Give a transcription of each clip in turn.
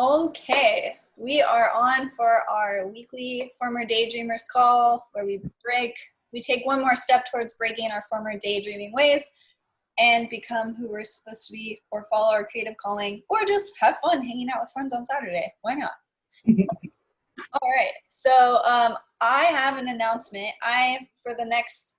Okay, we are on for our weekly Former Daydreamers call where we take one more step towards breaking our former daydreaming ways and become who we're supposed to be, or follow our creative calling, or just have fun hanging out with friends on Saturday. Why not? All right, so I have an announcement. For the next,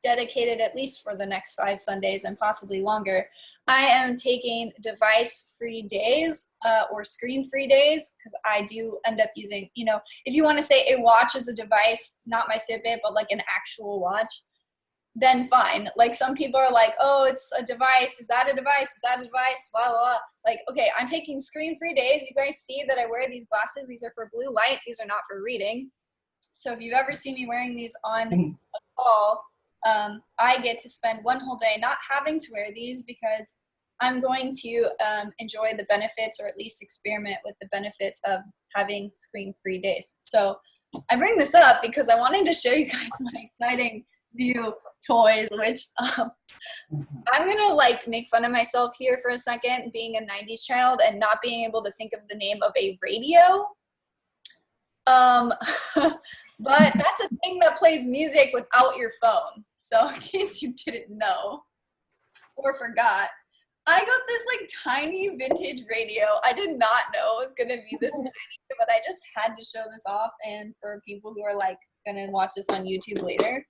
dedicated at least for the next 5 Sundays and possibly longer, I am taking device-free days or screen-free days, because I do end up using, if you want to say a watch is a device, not my Fitbit, but like an actual watch, then fine. Like some people are like, oh, it's a device. Is that a device? Is that a device? Blah, blah, blah. Like, okay, I'm taking screen-free days. You guys see that I wear these glasses. These are for blue light. These are not for reading. So if you've ever seen me wearing these on a call, I get to spend one whole day not having to wear these because I'm going to enjoy the benefits, or at least experiment with the benefits of having screen-free days. So I bring this up because I wanted to show you guys my exciting new toys, which I'm gonna like make fun of myself here for a second, being a 90s child and not being able to think of the name of a radio. But that's a thing that plays music without your phone. So in case you didn't know or forgot, I got this like tiny vintage radio. I did not know it was gonna be this tiny, but I just had to show this off. And for people who are like gonna watch this on YouTube later,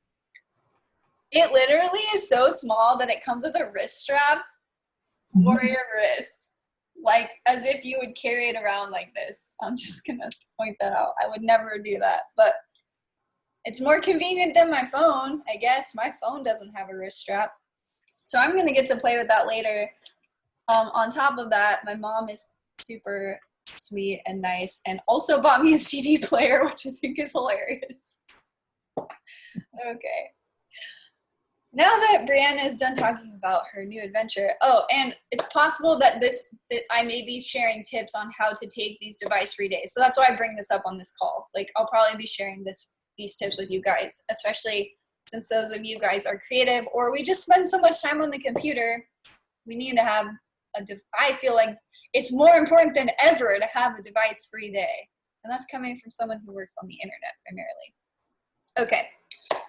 it literally is so small that it comes with a wrist strap for your wrist, like as if you would carry it around like this. I'm just gonna point that out. I would never do that, but it's more convenient than my phone, I guess. My phone doesn't have a wrist strap. So I'm gonna get to play with that later. On top of that, my mom is super sweet and nice and also bought me a CD player, which I think is hilarious. Okay. Now that Brianna is done talking about her new adventure, and it's possible that I may be sharing tips on how to take these device-free days. So that's why I bring this up on this call. Like, I'll probably be sharing these tips with you guys, especially since those of you guys are creative, or we just spend so much time on the computer. We need to have I feel like it's more important than ever to have a device-free day. And that's coming from someone who works on the internet primarily. Okay.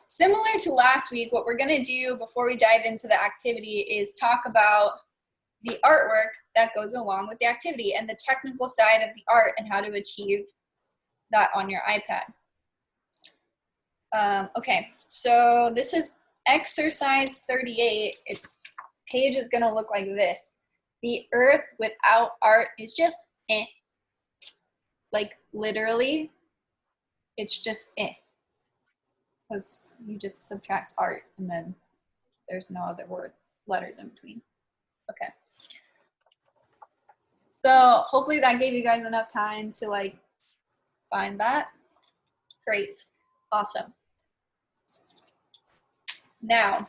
Similar to last week, what we're going to do before we dive into the activity is talk about the artwork that goes along with the activity and the technical side of the art and how to achieve that on your iPad. Okay, so this is exercise 38. Its page is going to look like this. The earth without art is just eh. Like literally, it's just eh. Because you just subtract art and then there's no other letters in between. Okay. So hopefully that gave you guys enough time to like find that. Great. Awesome. Now,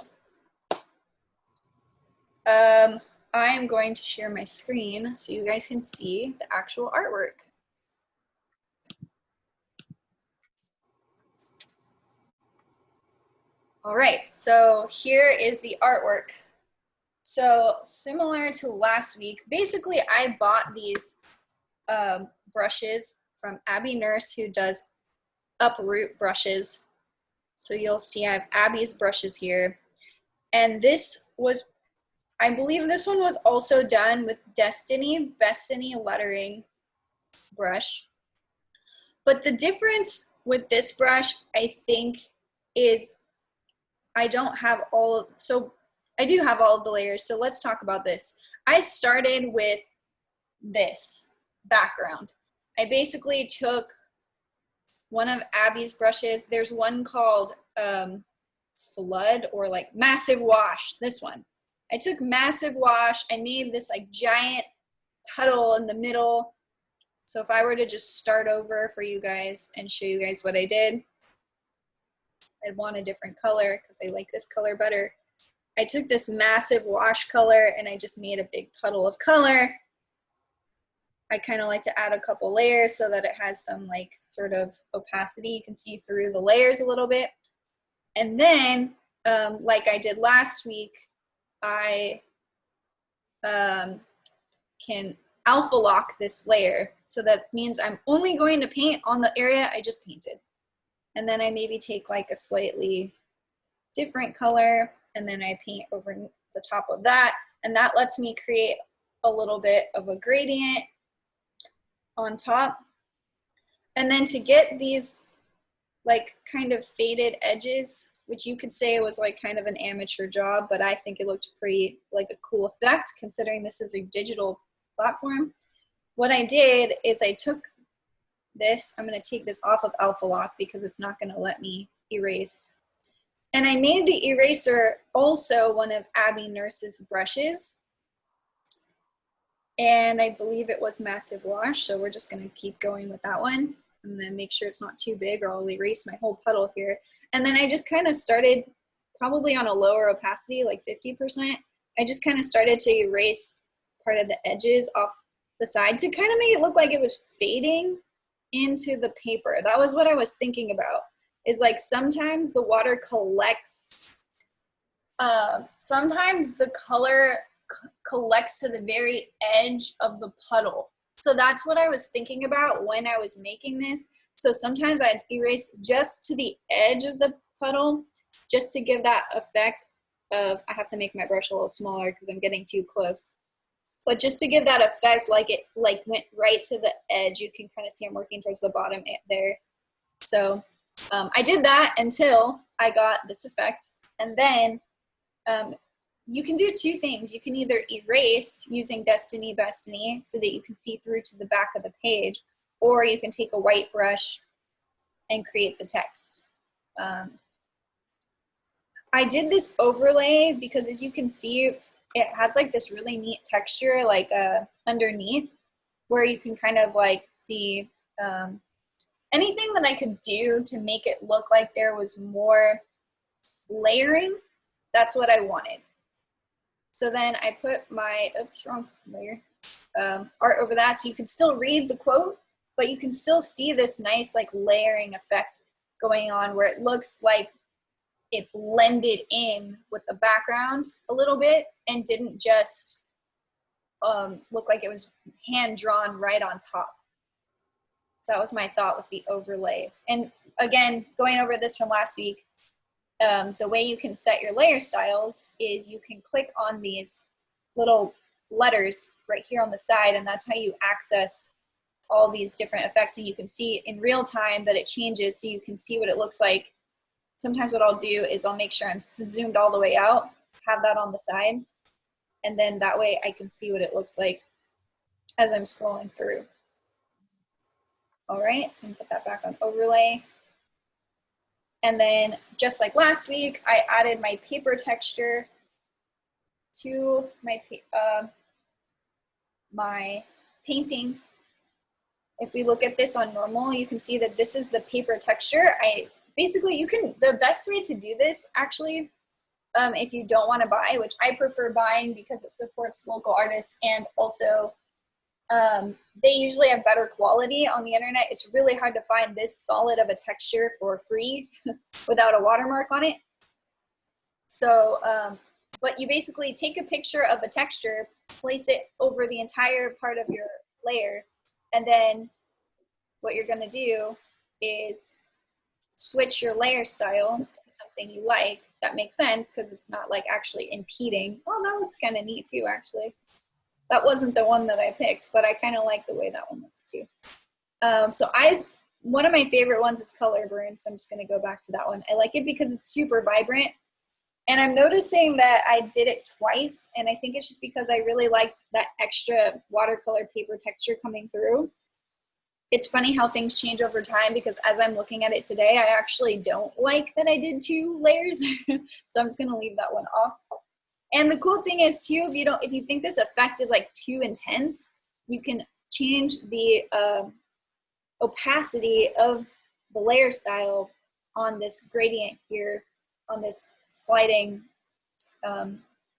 I am going to share my screen so you guys can see the actual artwork. All right, so here is the artwork. So similar to last week, basically I bought these brushes from Abby Nurse, who does uproot brushes. So you'll see I have Abby's brushes here. And this was, I believe this one was also done with Destiny lettering brush. But the difference with this brush, I think, is I don't have I do have all of the layers, so let's talk about this. I started with this background. I basically took one of Abby's brushes. There's one called Flood, or like Massive Wash, this one. I took Massive Wash, I made this like giant puddle in the middle. So if I were to just start over for you guys and show you guys what I did, I'd want a different color because I like this color better. I took this Massive Wash color and I just made a big puddle of color. I kind of like to add a couple layers so that it has some like sort of opacity. You can see through the layers a little bit. And then, like I did last week, I alpha lock this layer. So that means I'm only going to paint on the area I just painted. And then I maybe take like a slightly different color and then I paint over the top of that. And that lets me create a little bit of a gradient on top. And then to get these like kind of faded edges, which you could say was like kind of an amateur job, but I think it looked pretty like a cool effect considering this is a digital platform. What I did is I took this, I'm going to take this off of Alpha Lock because it's not going to let me erase. And I made the eraser also one of Abby Nurse's brushes. And I believe it was Massive Wash, so we're just going to keep going with that one. I'm going to make sure it's not too big or I'll erase my whole puddle here. And then I just kind of started probably on a lower opacity, like 50%. I just kind of started to erase part of the edges off the side to kind of make it look like it was fading into the paper. That was what I was thinking about, is like sometimes the water collects, sometimes the color collects to the very edge of the puddle. So that's what I was thinking about when I was making this. So sometimes I'd erase just to the edge of the puddle just to give that effect of, I have to make my brush a little smaller because I'm getting too close. But just to give that effect, like it like went right to the edge. You can kind of see I'm working towards the bottom there. So I did that until I got this effect. And then you can do two things. You can either erase using Destiny Bestiny so that you can see through to the back of the page, or you can take a white brush and create the text. I did this overlay because, as you can see, it has like this really neat texture like underneath, where you can kind of like see anything that I could do to make it look like there was more layering. That's what I wanted. So then I put my, oops, wrong layer, art over that, so you can still read the quote, but you can still see this nice like layering effect going on where it looks like it blended in with the background a little bit and didn't just look like it was hand drawn right on top. So that was my thought with the overlay. And again, going over this from last week, the way you can set your layer styles is you can click on these little letters right here on the side, and that's how you access all these different effects. And you can see in real time that it changes, so you can see what it looks like. Sometimes what I'll do is I'll make sure I'm zoomed all the way out, have that on the side, and then that way I can see what it looks like as I'm scrolling through. All right, so I'm gonna put that back on overlay. And then just like last week, I added my paper texture to my painting. If we look at this on normal, you can see that this is the paper texture. Basically, the best way to do this actually, if you don't want to buy, which I prefer buying because it supports local artists, and also they usually have better quality on the internet. It's really hard to find this solid of a texture for free without a watermark on it. So, but you basically take a picture of a texture, place it over the entire part of your layer, and then what you're going to do is switch your layer style to something you like that makes sense because it's not like actually impeding. Oh, that looks kind of neat too, actually. That wasn't the one that I picked, but I kind of like the way that one looks too. So one of my favorite ones is Color Burn, so I'm just going to go back to that one. I like it because it's super vibrant. And I'm noticing that I did it twice, and I think it's just because I really liked that extra watercolor paper texture coming through. It's funny how things change over time, because as I'm looking at it today, I actually don't like that I did 2 layers. So I'm just going to leave that one off. And the cool thing is too, if you think this effect is like too intense, you can change the opacity of the layer style on this gradient here, on this sliding,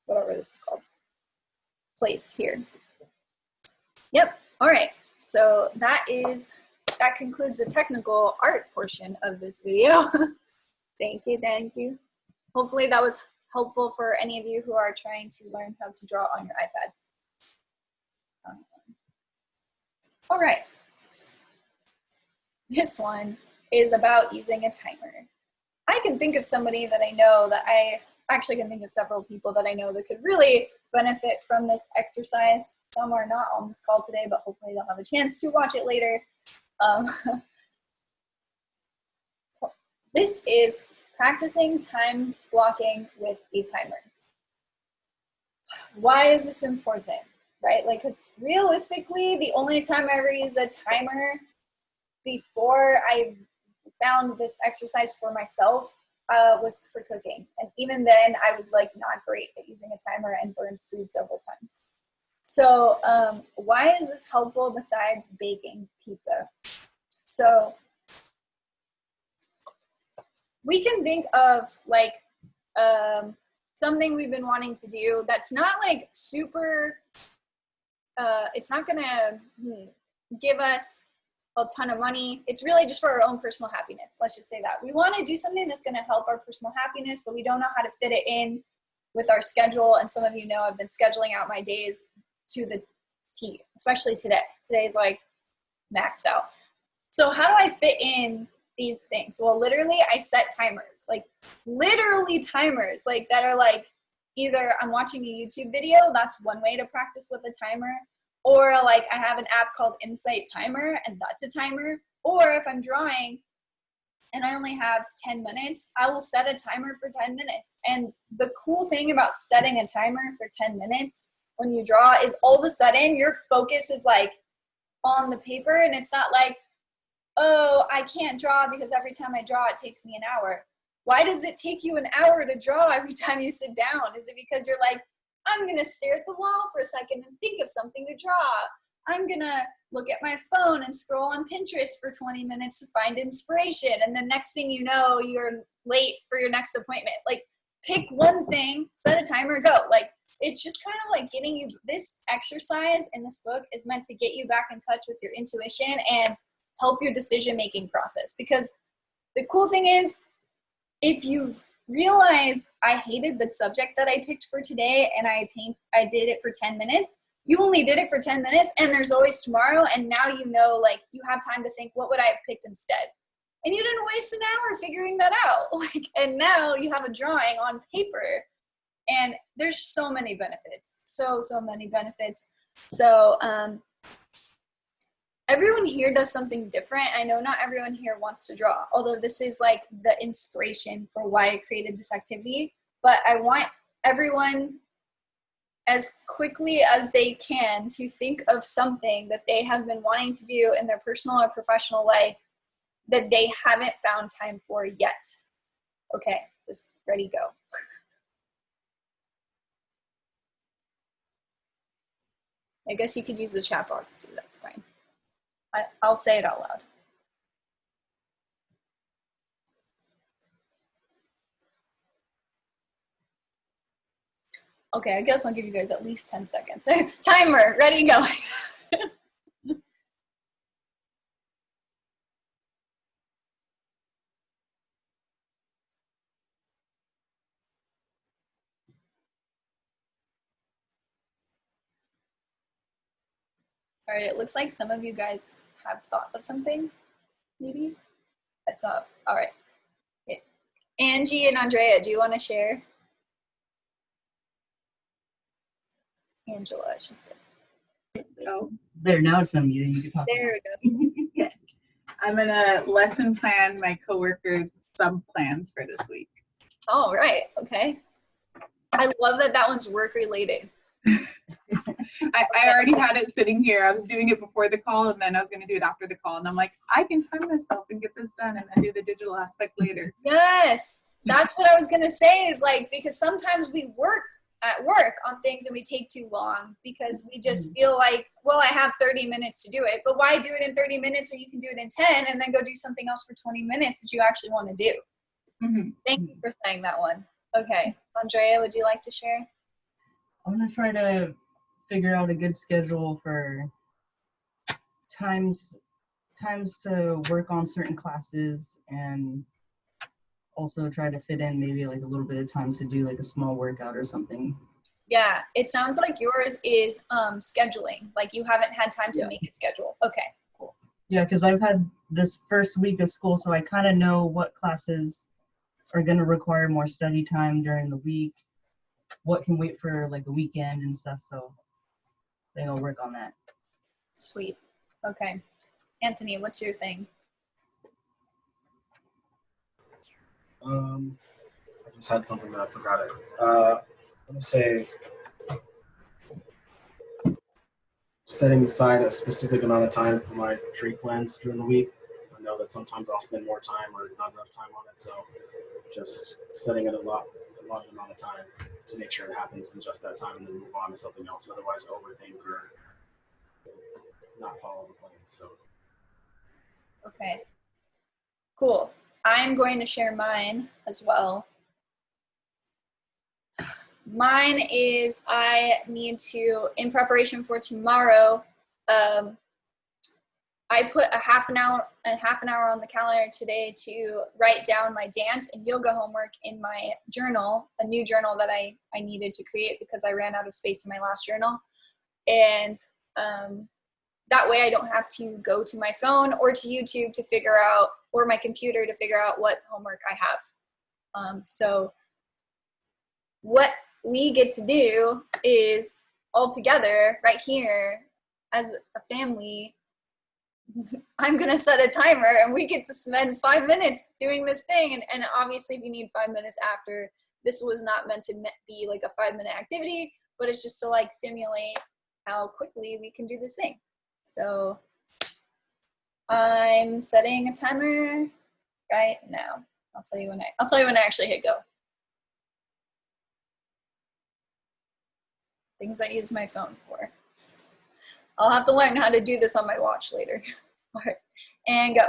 whatever this is called, place here. Yep, all right. So that concludes the technical art portion of this video. Thank you. Hopefully that was helpful for any of you who are trying to learn how to draw on your iPad. All right. This one is about using a timer. I can think of somebody that I know that I actually can think of several people that I know that could really benefit from this exercise. Some are not on this call today, but hopefully they'll have a chance to watch it later. This is practicing time blocking with a timer. Why is this important, right? Like, because realistically, the only time I ever used a timer before I found this exercise for myself was for cooking. And even then, I was like not great at using a timer and burned food several times. So why is this helpful besides baking pizza? So we can think of like something we've been wanting to do that's not like super, it's not gonna give us a ton of money. It's really just for our own personal happiness. Let's just say that. We want to do something that's going to help our personal happiness, but we don't know how to fit it in with our schedule. And some of you know I've been scheduling out my days to the T, especially today. Today's like maxed out. So how do I fit in these things? Well, literally I set timers, like literally timers, like that are like either I'm watching a YouTube video, that's one way to practice with a timer, or like I have an app called Insight Timer and that's a timer. Or if I'm drawing and I only have 10 minutes, I will set a timer for 10 minutes. And the cool thing about setting a timer for 10 minutes when you draw is all of a sudden your focus is like on the paper, and it's not like, oh, I can't draw because every time I draw it takes me an hour. Why does it take you an hour to draw every time you sit down? Is it because you're like, I'm going to stare at the wall for a second and think of something to draw. I'm going to look at my phone and scroll on Pinterest for 20 minutes to find inspiration. And the next thing you know, you're late for your next appointment. Like, pick one thing, set a timer, go. Like, it's just kind of like getting you, this exercise in this book is meant to get you back in touch with your intuition and help your decision-making process. Because the cool thing is, if you realize I hated the subject that I picked for today and I did it for 10 minutes, you only did it for 10 minutes and there's always tomorrow, and now you know, like, you have time to think, what would I have picked instead? And you didn't waste an hour figuring that out. Like, and now you have a drawing on paper, and there's so many benefits, so many benefits. So everyone here does something different. I know not everyone here wants to draw, although this is like the inspiration for why I created this activity. But I want everyone, as quickly as they can, to think of something that they have been wanting to do in their personal or professional life that they haven't found time for yet. Okay, just ready, go. I guess you could use the chat box too, that's fine. I'll say it out loud. Okay, I guess I'll give you guys at least 10 seconds. Timer, ready, go. All right, it looks like some of you guys have thought of something, maybe? I saw, all right. Angie and Andrea, do you want to share? Angela, I should say. Oh, there, now it's unmuted. You can talk. There we go. I'm gonna lesson plan my coworkers' sub plans for this week. All right, okay. I love that that one's work related. I already had it sitting here. I was doing it before the call, and then I was gonna do it after the call. And I'm like, I can time myself and get this done, and then do the digital aspect later. Yes, that's what I was gonna say, is like, because sometimes we work at work on things and we take too long because we just feel like, well, I have 30 minutes to do it, but why do it in 30 minutes when you can do it in 10 and then go do something else for 20 minutes that you actually want to do? Thank you for saying that one. Okay, Andrea, would you like to share? I'm gonna try to figure out a good schedule for times to work on certain classes, and also try to fit in maybe like a little bit of time to do like a small workout or something. Yeah, it sounds like yours is scheduling. Like you haven't had time to Yeah. make a schedule. Okay, cool. Yeah, because I've had this first week of school, so I kind of know what classes are going to require more study time during the week, what can wait for like the weekend and stuff. So I think I'll work on that. Sweet. Okay. Anthony, what's your thing? I just had something that I forgot it. I'm gonna say setting aside a specific amount of time for my treat plans during the week. I know that sometimes I'll spend more time or not enough time on it, so just setting it a lot amount of time to make sure it happens in just that time, and then move on to something else. Otherwise, I overthink or not follow the plan. So Okay. Cool. I'm going to share mine as well. Mine is I need to, in preparation for tomorrow, I put a half an hour on the calendar today to write down my dance and yoga homework in my journal, a new journal that I needed to create because I ran out of space in my last journal. And that way I don't have to go to my phone or to YouTube to figure out, or my computer to figure out what homework I have. So what we get to do is all together right here as a family, I'm going to set a timer and we get to spend 5 minutes doing this thing. And obviously if you need 5 minutes after, this was not meant to be like a 5-minute activity, but it's just to like simulate how quickly we can do this thing. So I'm setting a timer right now. I'll tell you when I actually hit go. Things I use my phone for. I'll have to learn how to do this on my watch later. All right, and go.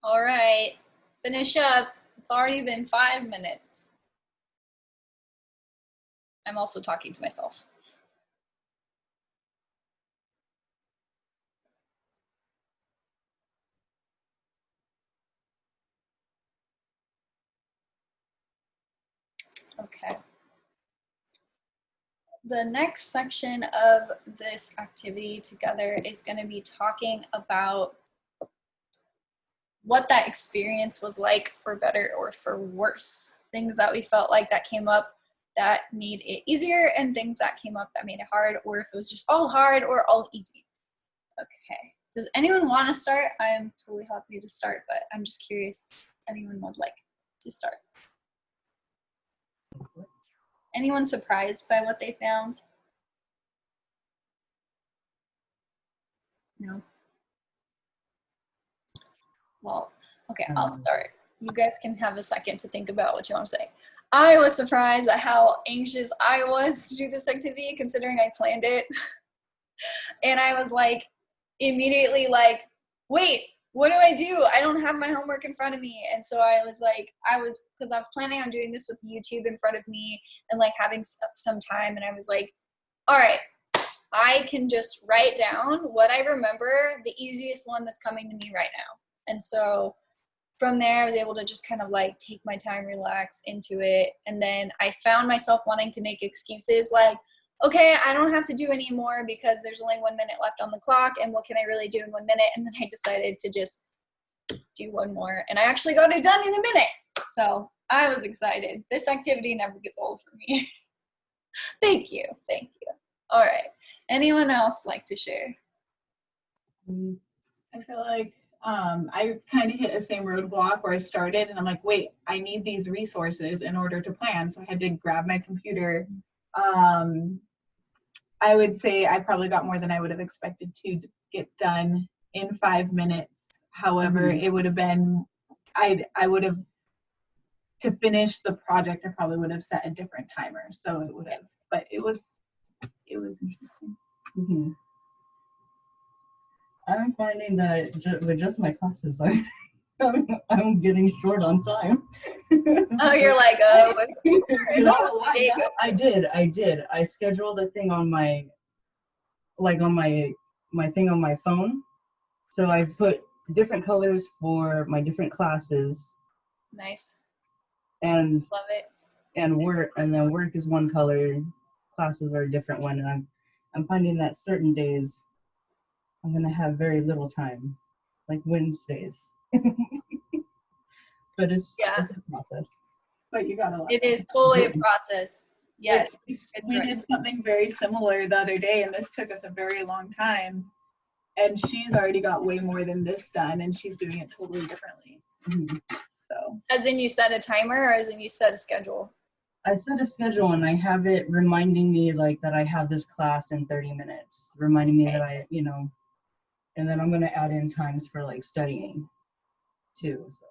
All right, finish up. It's already been 5 minutes. I'm also talking to myself. Okay. The next section of this activity together is going to be talking about what that experience was like, for better or for worse. Things that we felt like that came up that made it easier, and things that came up that made it hard, or if it was just all hard or all easy. Okay. Does anyone want to start? I'm totally happy to start, but I'm just curious if anyone would like to start. Anyone surprised by what they found? No? Well, okay, I'll start. You guys can have a second to think about what you want to say. I was surprised at how anxious I was to do this activity, considering I planned it. And I was like, immediately like, wait, what do I do? I don't have my homework in front of me. And so I was like, because I was planning on doing this with YouTube in front of me and like having some time. And I was like, all right, I can just write down what I remember, the easiest one that's coming to me right now. And so from there, I was able to just kind of like take my time, relax into it. And then I found myself wanting to make excuses like, okay, I don't have to do any more because there's only 1 minute left on the clock. And what can I really do in 1 minute? And then I decided to just do one more. And I actually got it done in a minute. So I was excited. This activity never gets old for me. Thank you. Thank you. All right. Anyone else like to share? I feel like I kind of hit the same roadblock where I started and I'm like, wait, I need these resources in order to plan. So I had to grab my computer. I would say I probably got more than I would have expected to get done in 5 minutes. However, it would have been, I would have, to finish the project, I probably would have set a different timer. So it would have, but it was interesting. Mm-hmm. I'm finding that with just my classes, I'm getting short on time. Oh, you're like, oh, I did. I scheduled a thing on my, my thing on my phone. So I put different colors for my different classes. Nice. And love it. And then work is one color, classes are a different one. And I'm finding that certain days I'm gonna have very little time, like Wednesdays. But it's a process. But you gotta. It is totally a process. Yes. We did something very similar the other day, and this took us a very long time. And she's already got way more than this done, and she's doing it totally differently. Mm-hmm. So. As in you set a timer, or as in you set a schedule? I set a schedule, and I have it reminding me like that I have this class in 30 minutes, reminding me that I, and then I'm gonna add in times for like studying too. So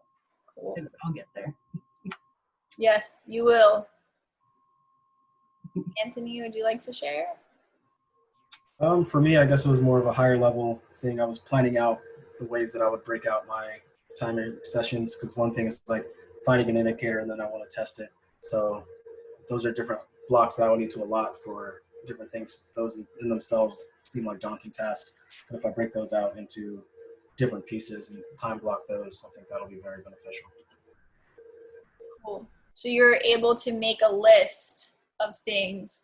cool. I'll get there. Yes, you will. Anthony, would you like to share? For me, I guess it was more of a higher level thing. I was planning out the ways that I would break out my timer sessions, because one thing is like finding an indicator and then I want to test it. So those are different blocks that I would need to allot for different things. Those in themselves seem like daunting tasks. But if I break those out into different pieces and time block those, I think that'll be very beneficial. Cool. So you're able to make a list of things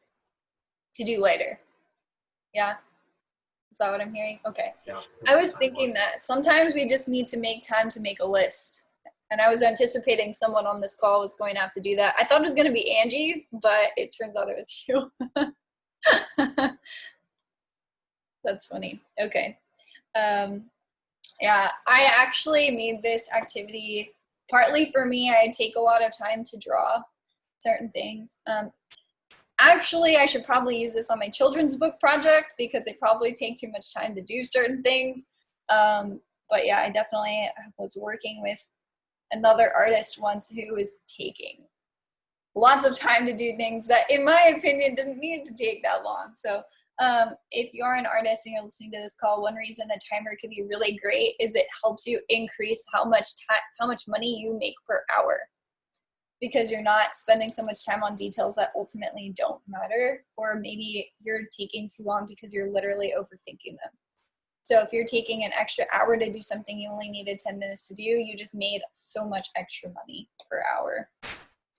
to do later. Yeah? Is that what I'm hearing? Okay. Yeah, I was thinking that sometimes we just need to make time to make a list. And I was anticipating someone on this call was going to have to do that. I thought it was going to be Angie, but it turns out it was you. That's funny. Okay. Yeah, I actually made this activity partly for me. I take a lot of time to draw certain things. Actually, I should probably use this on my children's book project because they probably take too much time to do certain things. But yeah, I definitely was working with another artist once who was taking lots of time to do things that, in my opinion, didn't need to take that long. So If you're an artist and you're listening to this call, one reason the timer could be really great is it helps you increase how much money you make per hour, because you're not spending so much time on details that ultimately don't matter, or maybe you're taking too long because you're literally overthinking them. So if you're taking an extra hour to do something you only needed 10 minutes to do, you just made so much extra money per hour.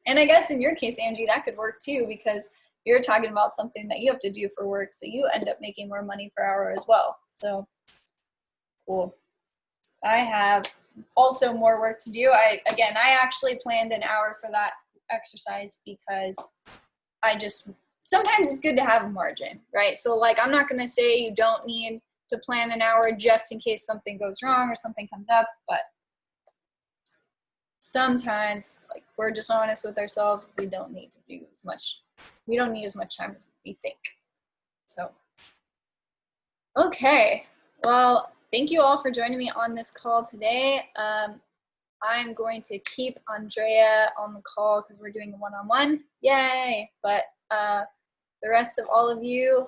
And I guess in your case, Angie, that could work too, because you're talking about something that you have to do for work, so you end up making more money per hour as well. So cool. I have also more work to do. I actually planned an hour for that exercise because sometimes it's good to have a margin, right? So like, I'm not going to say you don't need to plan an hour just in case something goes wrong or something comes up, but sometimes, like, we're just honest with ourselves, we don't need as much time as we think. So, okay. Well, thank you all for joining me on this call today. I'm going to keep Andrea on the call because we're doing a one-on-one. Yay! But the rest of all of you,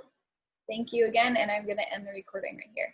thank you again, and I'm going to end the recording right here.